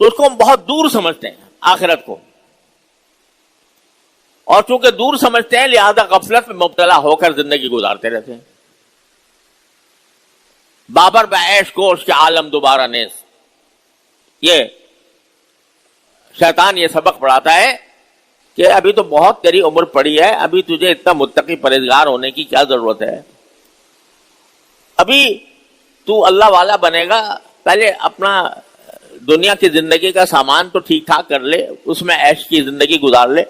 تو اس کو ہم بہت دور سمجھتے ہیں آخرت کو، اور چونکہ دور سمجھتے ہیں لہذا غفلت میں مبتلا ہو کر زندگی گزارتے رہتے ہیں. بابر بعیش کو اس کے عالم دوبارہ نیز. یہ شیطان یہ سبق پڑھاتا ہے کہ ابھی تو بہت تیری عمر پڑی ہے، ابھی تجھے اتنا متقی پرہیزگار ہونے کی کیا ضرورت ہے، ابھی تو اللہ والا بنے گا، پہلے اپنا دنیا کی زندگی کا سامان تو ٹھیک ٹھاک کر لے، اس میں عیش کی زندگی گزار لے.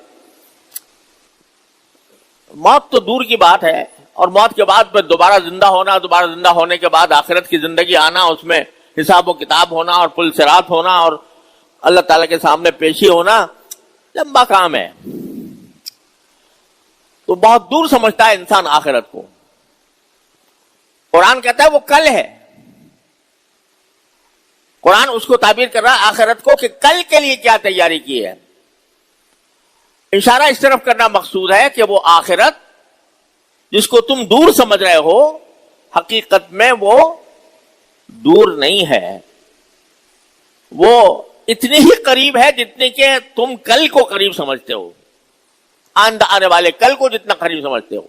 موت تو دور کی بات ہے، اور موت کے بعد پھر دوبارہ زندہ ہونا، دوبارہ زندہ ہونے کے بعد آخرت کی زندگی آنا، اس میں حساب و کتاب ہونا اور پل صراط ہونا اور اللہ تعالی کے سامنے پیشی ہونا، لمبا کام ہے. تو بہت دور سمجھتا ہے انسان آخرت کو. قرآن کہتا ہے وہ کل ہے. قرآن اس کو تعبیر کر رہا ہے آخرت کو کہ کل کے لیے کیا تیاری کی ہے. اشارہ اس طرف کرنا مقصود ہے کہ وہ آخرت جس کو تم دور سمجھ رہے ہو، حقیقت میں وہ دور نہیں ہے، وہ اتنی ہی قریب ہے جتنی کہ تم کل کو قریب سمجھتے ہو، آنے والے کل کو جتنا قریب سمجھتے ہو.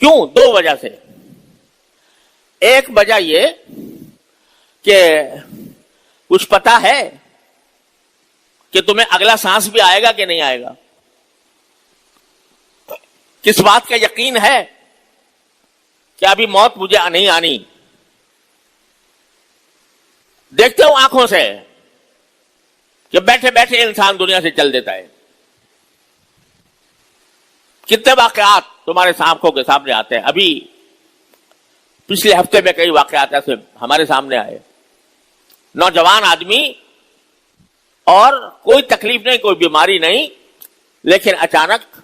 کیوں؟ دو وجہ سے. ایک وجہ یہ کہ کچھ پتا ہے کہ تمہیں اگلا سانس بھی آئے گا کہ نہیں آئے گا. کس بات کا یقین ہے کہ ابھی موت مجھے نہیں آنی. دیکھتے ہو آنکھوں سے کہ بیٹھے بیٹھے انسان دنیا سے چل دیتا ہے. کتنے واقعات تمہارے آنکھوں کے سامنے آتے ہیں. ابھی پچھلے ہفتے میں کئی واقعات ایسے ہمارے سامنے آئے. نوجوان آدمی اور کوئی تکلیف نہیں، کوئی بیماری نہیں، لیکن اچانک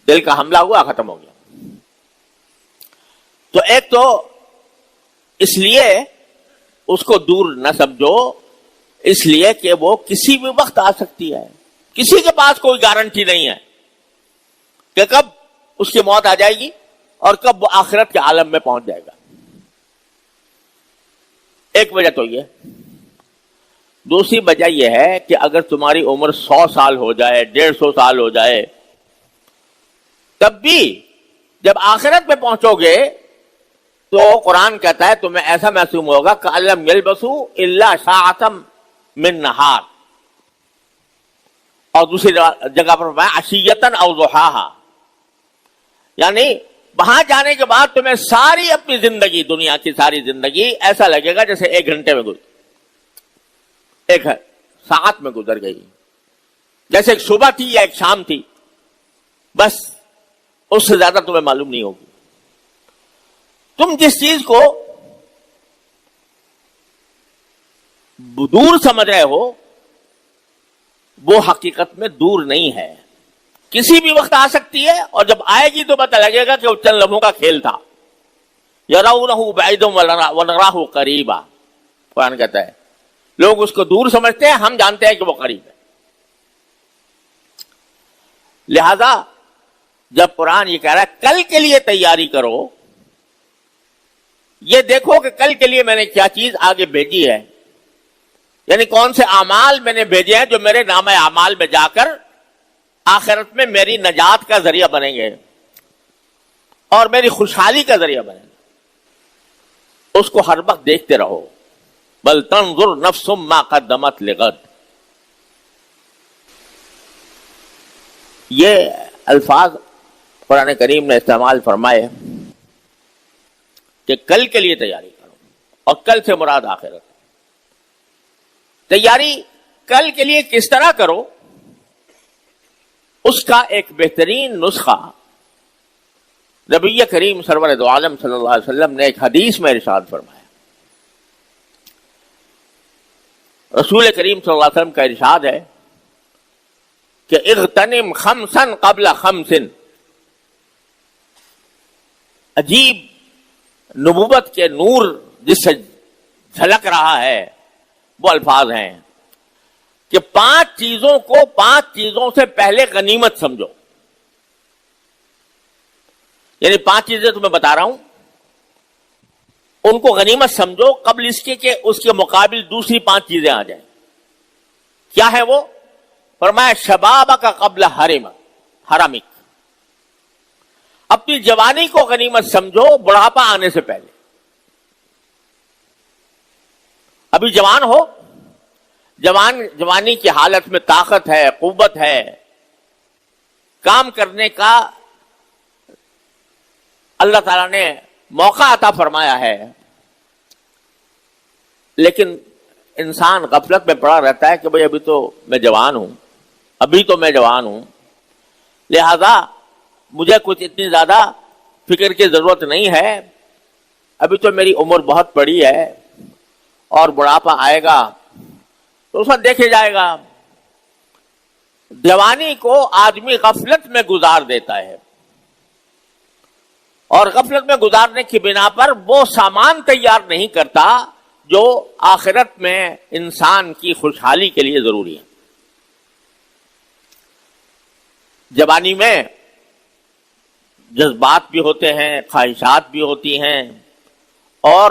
دل کا حملہ ہوا، ختم ہو گیا. تو ایک تو اس لیے اس کو دور نہ سمجھو، اس لیے کہ وہ کسی بھی وقت آ سکتی ہے. کسی کے پاس کوئی گارنٹی نہیں ہے کہ کب اس کی موت آ جائے گی اور کب وہ آخرت کے عالم میں پہنچ جائے گا. ایک وجہ تو یہ. دوسری وجہ یہ ہے کہ اگر تمہاری عمر 100 سال ہو جائے، 150 سال ہو جائے، تب بھی جب آخرت میں پہنچو گے تو قرآن کہتا ہے تمہیں ایسا محسوس ہوگا کہ لم یلبسوا الا ساعۃ من نہار. اور دوسری جگہ پر فرمایا عشیۃ او ضحاہا، یعنی وہاں جانے کے بعد تمہیں ساری اپنی زندگی، دنیا کی ساری زندگی ایسا لگے گا جیسے 1 گھنٹے میں ایک ساعت میں گزر گئی، جیسے ایک صبح تھی یا ایک شام تھی، بس اس سے زیادہ تمہیں معلوم نہیں ہوگی. تم جس چیز کو دور سمجھ رہے ہو وہ حقیقت میں دور نہیں ہے، کسی بھی وقت آ سکتی ہے، اور جب آئے گی تو پتہ لگے گا کہ وہ چند لمحوں کا کھیل تھا. یرونہ بعیدا ونراہ قریبا. قرآن کہتا ہے لوگ اس کو دور سمجھتے ہیں، ہم جانتے ہیں کہ وہ قریب ہے. لہذا جب قرآن یہ کہہ رہا ہے کل کے لیے تیاری کرو، یہ دیکھو کہ کل کے لیے میں نے کیا چیز آگے بھیجی ہے، یعنی کون سے اعمال میں نے بھیجے ہیں جو میرے نام اعمال میں جا کر آخرت میں میری نجات کا ذریعہ بنیں گے اور میری خوشحالی کا ذریعہ بنیں گے. اس کو ہر وقت دیکھتے رہو. بل تنظر نفس ما قدمت لغد. یہ الفاظ قرآن کریم نے استعمال فرمائے کہ کل کے لیے تیاری کرو، اور کل سے مراد آخرت. تیاری کل کے لیے کس طرح کرو، اس کا ایک بہترین نسخہ نبی کریم سرور دو عالم صلی اللہ علیہ وسلم نے ایک حدیث میں ارشاد فرمایا. رسول کریم صلی اللہ علیہ وسلم کا ارشاد ہے کہ اغتنم خمسا قبل خمس. عجیب نبوت کے نور جس سے جھلک رہا ہے وہ الفاظ ہیں کہ 5 چیزوں کو 5 چیزوں سے پہلے غنیمت سمجھو. یعنی 5 چیزیں تمہیں بتا رہا ہوں، ان کو غنیمت سمجھو قبل اس کے کہ اس کے مقابل دوسری 5 چیزیں آ جائیں. کیا ہے وہ؟ فرمایا شباب کا قبل حرمک. اپنی جوانی کو غنیمت سمجھو بڑھاپا آنے سے پہلے. ابھی جوان ہو، جوانی کی حالت میں طاقت ہے، قوت ہے، کام کرنے کا اللہ تعالیٰ نے موقع عطا فرمایا ہے، لیکن انسان غفلت میں پڑا رہتا ہے کہ بھئی ابھی تو میں جوان ہوں، لہذا مجھے کچھ اتنی زیادہ فکر کی ضرورت نہیں ہے، ابھی تو میری عمر بہت بڑی ہے اور بڑھاپا آئے گا تو اس وقت دیکھے جائے گا. جوانی کو آدمی غفلت میں گزار دیتا ہے، اور غفلت میں گزارنے کی بنا پر وہ سامان تیار نہیں کرتا جو آخرت میں انسان کی خوشحالی کے لیے ضروری ہے. جوانی میں جذبات بھی ہوتے ہیں، خواہشات بھی ہوتی ہیں، اور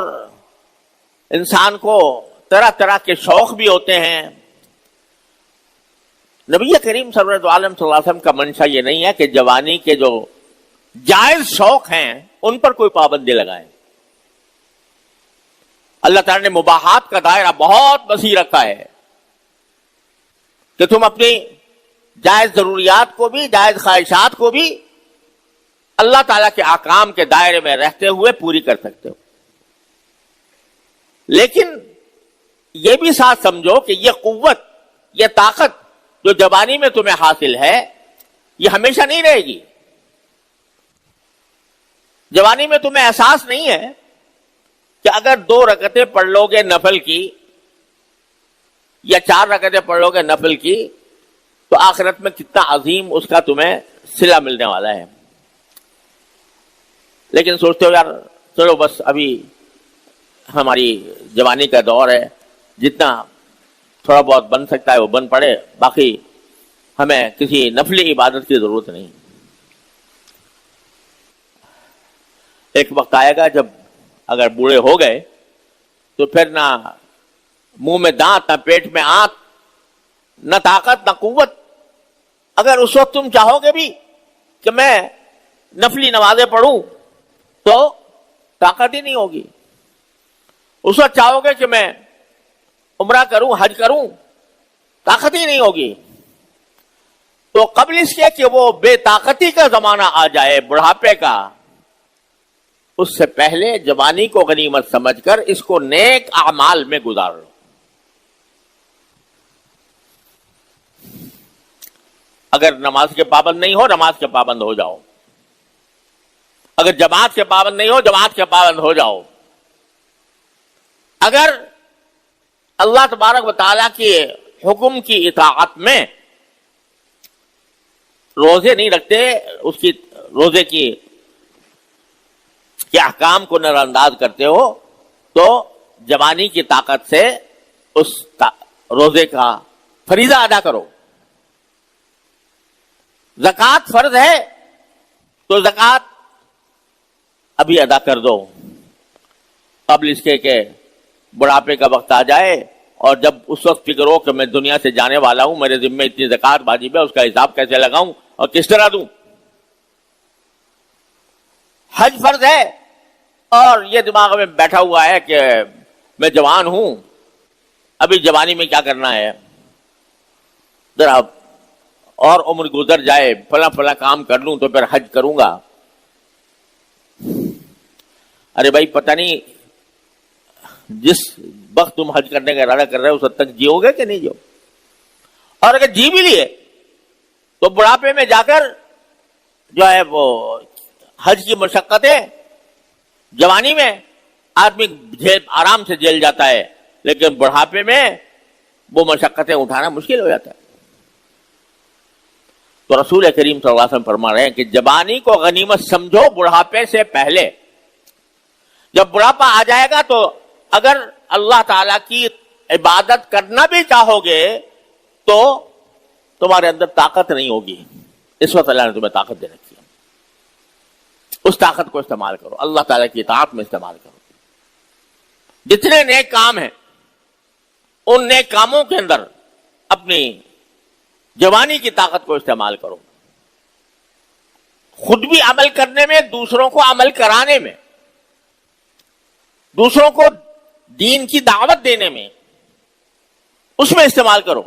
انسان کو طرح طرح کے شوق بھی ہوتے ہیں. نبی کریم صلی اللہ علیہ وسلم کا منشا یہ نہیں ہے کہ جوانی کے جو جائز شوق ہیں ان پر کوئی پابندی لگائیں. اللہ تعالیٰ نے مباحات کا دائرہ بہت وسیع رکھا ہے کہ تم اپنی جائز ضروریات کو بھی، جائز خواہشات کو بھی اللہ تعالیٰ کے احکام کے دائرے میں رہتے ہوئے پوری کر سکتے ہو. لیکن یہ بھی ساتھ سمجھو کہ یہ قوت، یہ طاقت جو جوانی میں تمہیں حاصل ہے یہ ہمیشہ نہیں رہے گی. جوانی میں تمہیں احساس نہیں ہے کہ اگر 2 رکعتیں پڑھ لو گے نفل کی یا 4 رکعتیں پڑھ لو گے نفل کی تو آخرت میں کتنا عظیم اس کا تمہیں صلہ ملنے والا ہے. لیکن سوچتے ہو یار چلو بس ابھی ہماری جوانی کا دور ہے، جتنا تھوڑا بہت بن سکتا ہے وہ بن پڑے، باقی ہمیں کسی نفلی عبادت کی ضرورت نہیں. ایک وقت آئے گا جب اگر بوڑھے ہو گئے تو پھر نہ منہ میں دانت، نہ پیٹ میں آنت، نہ طاقت، نہ قوت. اگر اس وقت تم چاہو گے بھی کہ میں نفلی نمازیں پڑھوں تو طاقت ہی نہیں ہوگی. اس وقت چاہو گے کہ میں عمرہ کروں، حج کروں، طاقت ہی نہیں ہوگی. تو قبل اس کے کہ وہ بے طاقتی کا زمانہ آ جائے، بڑھاپے کا، اس سے پہلے جوانی کو غنیمت سمجھ کر اس کو نیک اعمال میں گزار لو. اگر نماز کے پابند نہیں ہو، نماز کے پابند ہو جاؤ. اگر جماعت کے پابند نہیں ہو، جماعت کے پابند ہو جاؤ. اگر اللہ تبارک و تعالیٰ کے حکم کی اطاعت میں روزے نہیں رکھتے، اس کی روزے کی احکام کو نظر انداز کرتے ہو، تو جوانی کی طاقت سے اس روزے کا فریضہ ادا کرو. زکوٰۃ فرض ہے تو زکوٰۃ ابھی ادا کر دو قبل اس کے کہ بڑھاپے کا وقت آ جائے، اور جب اس وقت فکر ہو کہ میں دنیا سے جانے والا ہوں، میرے ذمہ اتنی زکوٰۃ واجب ہے، اس کا حساب کیسے لگاؤں اور کس طرح دوں. حج فرض ہے اور یہ دماغ میں بیٹھا ہوا ہے کہ میں جوان ہوں، ابھی جوانی میں کیا کرنا ہے، ذرا اور عمر گزر جائے، فلاں فلاں کام کر لوں تو پھر حج کروں گا. ارے بھائی پتہ نہیں جس وقت تم حج کرنے کا ارادہ کر رہے ہو اس وقت تک جیو گے کہ نہیں جیو. اور اگر جی بھی لیے تو بڑھاپے میں جا کر جو ہے وہ حج کی مشقتیں جوانی میں آدمی آرام سے جھیل جاتا ہے، لیکن بڑھاپے میں وہ مشقتیں اٹھانا مشکل ہو جاتا ہے. تو رسول کریم صلی اللہ علیہ وسلم فرما رہے ہیں کہ جوانی کو غنیمت سمجھو بڑھاپے سے پہلے. جب بڑھاپا آ جائے گا تو اگر اللہ تعالی کی عبادت کرنا بھی چاہو گے تو تمہارے اندر طاقت نہیں ہوگی. اس وقت اللہ نے تمہیں طاقت دے رکھی ہے، اس طاقت کو استعمال کرو، اللہ تعالیٰ کی اطاعت میں استعمال کرو. جتنے نیک کام ہیں ان نیک کاموں کے اندر اپنی جوانی کی طاقت کو استعمال کرو، خود بھی عمل کرنے میں، دوسروں کو عمل کرانے میں، دوسروں کو دین کی دعوت دینے میں، اس میں استعمال کرو.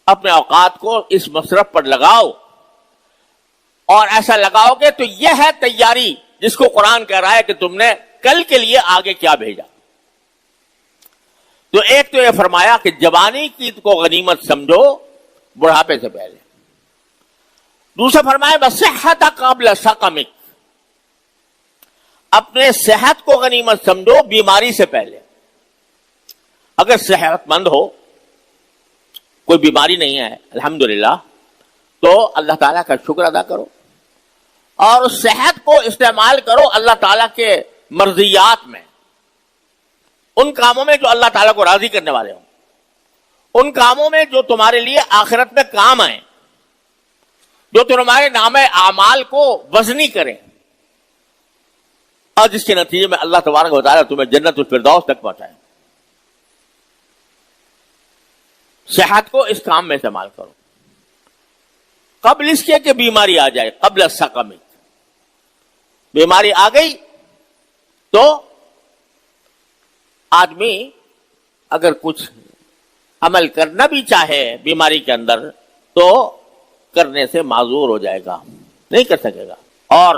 اپنے اوقات کو اس مصرف پر لگاؤ، اور ایسا لگاؤ گے تو یہ ہے تیاری جس کو قرآن کہہ رہا ہے کہ تم نے کل کے لیے آگے کیا بھیجا. تو ایک تو یہ فرمایا کہ جوانی کی کو غنیمت سمجھو بڑھاپے سے پہلے. دوسرا فرمایا بصحت قبل سقمک، اپنے صحت کو غنیمت سمجھو بیماری سے پہلے. اگر صحت مند ہو، کوئی بیماری نہیں ہے الحمدللہ، تو اللہ تعالیٰ کا شکر ادا کرو اور اس صحت کو استعمال کرو اللہ تعالیٰ کے مرضیات میں، ان کاموں میں جو اللہ تعالیٰ کو راضی کرنے والے ہوں، ان کاموں میں جو تمہارے لیے آخرت میں کام آئیں، جو تمہارے نام اعمال کو وزنی کریں، اور جس کے نتیجے میں اللہ تبارک و تعالیٰ تمہیں جنت الفردوس تک پہنچائے. صحت کو اس کام میں استعمال کرو قبل اس کے کہ بیماری آ جائے. قبل السقم، بیماری آ گئی تو آدمی اگر کچھ عمل کرنا بھی چاہے بیماری کے اندر تو کرنے سے معذور ہو جائے گا، نہیں کر سکے گا. اور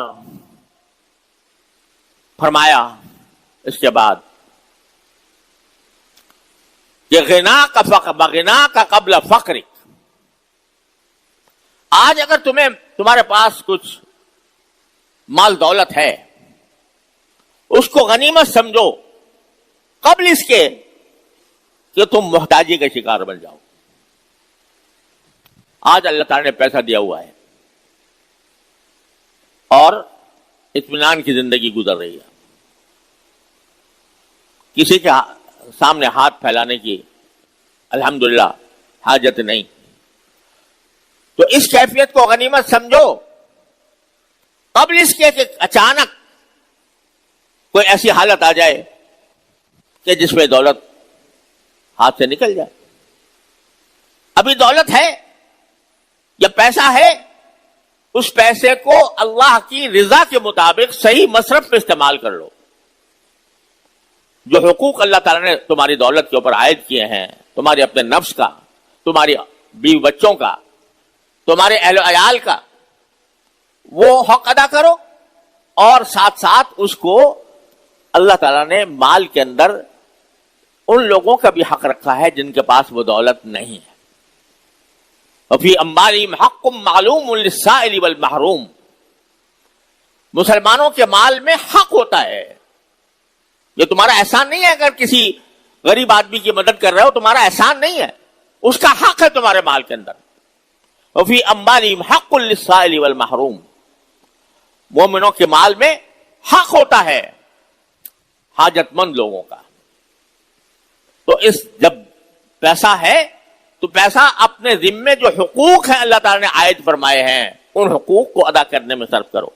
فرمایا اس کے بعد کہ غنا کا قبل فقرک، آج اگر تمہارے پاس کچھ مال دولت ہے اس کو غنیمت سمجھو قبل اس کے کہ تم محتاجی کا شکار بن جاؤ. آج اللہ تعالی نے پیسہ دیا ہوا ہے اور اطمینان کی زندگی گزر رہی ہے، کسی کے سامنے ہاتھ پھیلانے کی الحمدللہ حاجت نہیں. تو اس کیفیت کو غنیمت سمجھو قبل اس کے کہ اچانک کوئی ایسی حالت آ جائے کہ جس میں دولت ہاتھ سے نکل جائے. ابھی دولت ہے یا پیسہ ہے، اس پیسے کو اللہ کی رضا کے مطابق صحیح مصرف میں استعمال کر لو. جو حقوق اللہ تعالیٰ نے تمہاری دولت کے اوپر عائد کیے ہیں، تمہارے اپنے نفس کا، تمہاری بیوی بچوں کا، تمہارے اہل و عیال کا، وہ حق ادا کرو، اور ساتھ ساتھ اس کو اللہ تعالیٰ نے مال کے اندر ان لوگوں کا بھی حق رکھا ہے جن کے پاس وہ دولت نہیں ہے. وفی اموالہم حق معلوم للسائل والمحروم، مسلمانوں کے مال میں حق ہوتا ہے. یہ تمہارا احسان نہیں ہے اگر کسی غریب آدمی کی مدد کر رہے ہو، تمہارا احسان نہیں ہے، اس کا حق ہے تمہارے مال کے اندر. وفی اموالہم حق للسائل والمحروم، مومنوں کے مال میں حق ہوتا ہے حاجت مند لوگوں کا. تو جب پیسہ ہے تو پیسہ اپنے ذمے جو حقوق ہیں اللہ تعالی نے عائد فرمائے ہیں ان حقوق کو ادا کرنے میں صرف کرو.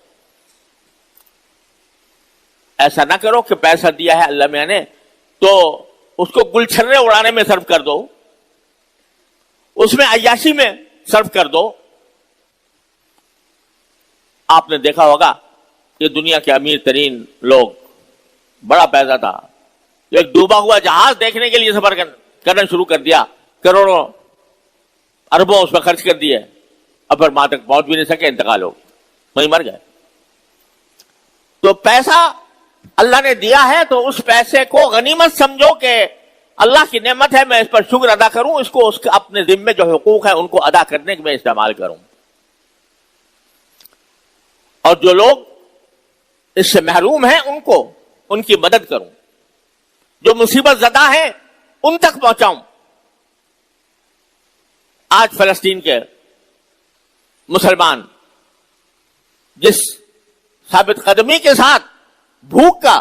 ایسا نہ کرو کہ پیسہ دیا ہے اللہ میاں نے تو اس کو گلچھرے اڑانے میں صرف کر دو، اس میں عیاشی میں صرف کر دو. آپ نے دیکھا ہوگا کہ دنیا کے امیر ترین لوگ، بڑا پیسہ تھا، ایک ڈوبا ہوا جہاز دیکھنے کے لیے سفر کرنا شروع کر دیا، کروڑوں اربوں اس میں خرچ کر دیے، اب پھر وہاں تک پہنچ بھی نہیں سکے، انتقال ہو وہیں مر گئے. تو پیسہ اللہ نے دیا ہے تو اس پیسے کو غنیمت سمجھو کہ اللہ کی نعمت ہے، میں اس پر شکر ادا کروں، اس کو اپنے ذمے جو حقوق ہیں ان کو ادا کرنے میں استعمال کروں. اور جو لوگ اس سے محروم ہیں ان کی مدد کروں، جو مصیبت زدہ ہیں ان تک پہنچاؤں. آج فلسطین کے مسلمان جس ثابت قدمی کے ساتھ بھوک کا،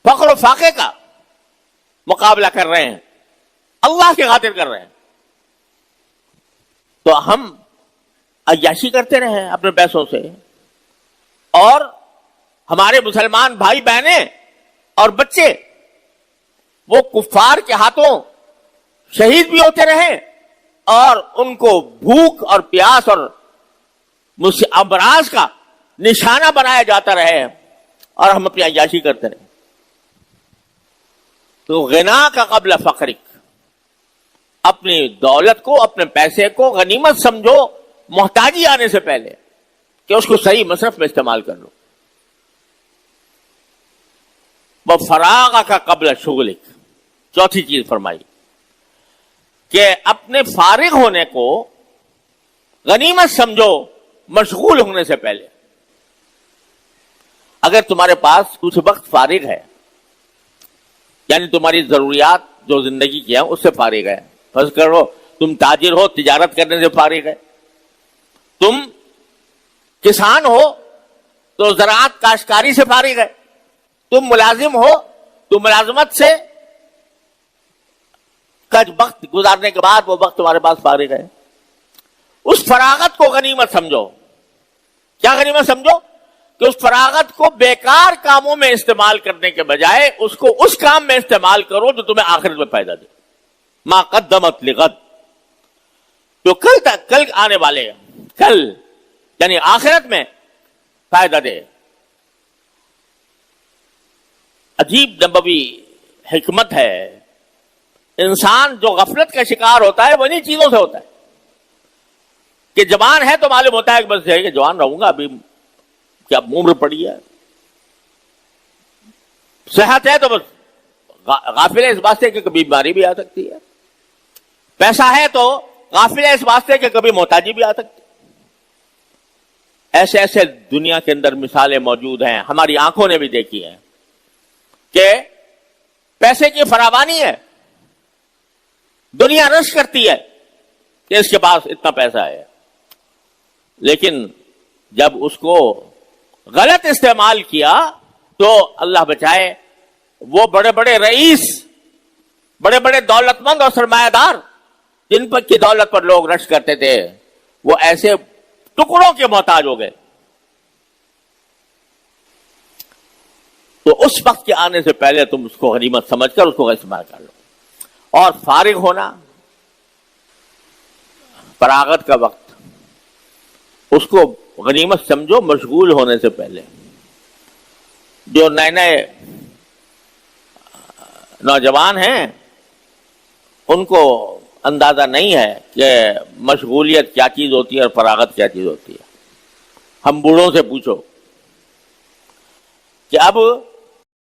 فقر و فاقے کا مقابلہ کر رہے ہیں، اللہ کی خاطر کر رہے ہیں، تو ہم عیاشی کرتے رہے اپنے پیسوں سے، اور ہمارے مسلمان بھائی بہنیں اور بچے وہ کفار کے ہاتھوں شہید بھی ہوتے رہے اور ان کو بھوک اور پیاس اور امراض کا نشانہ بنایا جاتا رہے اور ہم اپنی عیاشی کرتے رہے. تو غنا کا قبل فقرک، اپنی دولت کو، اپنے پیسے کو غنیمت سمجھو محتاجی آنے سے پہلے، کہ اس کو صحیح مصرف میں استعمال کر لو. وہ فراغ کا قبل شغلک، چوتھی چیز فرمائی کہ اپنے فارغ ہونے کو غنیمت سمجھو مشغول ہونے سے پہلے. اگر تمہارے پاس کچھ وقت فارغ ہے، یعنی تمہاری ضروریات جو زندگی کی ہیں اس سے فارغ ہے، فرض کرو تم تاجر ہو، تجارت کرنے سے فارغ ہے، تم کسان ہو تو زراعت کاشتکاری سے فارغ ہے، تم ملازم ہو تو ملازمت سے کچھ وقت گزارنے کے بعد وہ وقت تمہارے پاس فارغ ہے، اس فراغت کو غنیمت سمجھو. کیا غنیمت سمجھو؟ کہ اس فراغت کو بیکار کاموں میں استعمال کرنے کے بجائے اس کو اس کام میں استعمال کرو جو تمہیں آخرت میں فائدہ دے. ما قدمت لغد، جو کل آنے والے کل یعنی آخرت میں فائدہ دے. عجیب نبوی حکمت ہے. انسان جو غفلت کا شکار ہوتا ہے وہ انہی چیزوں سے ہوتا ہے کہ جوان ہے تو معلوم ہوتا ہے کہ بس ہے کہ جوان رہوں گا، ابھی کیا عمر پڑی ہے. صحت ہے تو بس غافل ہے اس واسطے کہ کبھی بیماری بھی آ سکتی ہے. پیسہ ہے تو غافل ہے اس واسطے کہ کبھی محتاجی بھی آ سکتی ہے. ایسے ایسے دنیا کے اندر مثالیں موجود ہیں، ہماری آنکھوں نے بھی دیکھی ہیں کہ پیسے کی فراوانی ہے، دنیا رش کرتی ہے کہ اس کے پاس اتنا پیسہ ہے، لیکن جب اس کو غلط استعمال کیا تو اللہ بچائے وہ بڑے بڑے رئیس، بڑے بڑے دولت مند اور سرمایہ دار جن پر کی دولت پر لوگ رش کرتے تھے، وہ ایسے ٹکڑوں کے محتاج ہو گئے. تو اس وقت کے آنے سے پہلے تم اس کو غنیمت سمجھ کر اس کو استعمال کر لو. اور فارغ ہونا، فراغت کا وقت، اس کو غنیمت سمجھو مشغول ہونے سے پہلے. جو نئے نئے نوجوان ہیں ان کو اندازہ نہیں ہے کہ مشغولیت کیا چیز ہوتی ہے اور فراغت کیا چیز ہوتی ہے. ہم بوڑھوں سے پوچھو کہ اب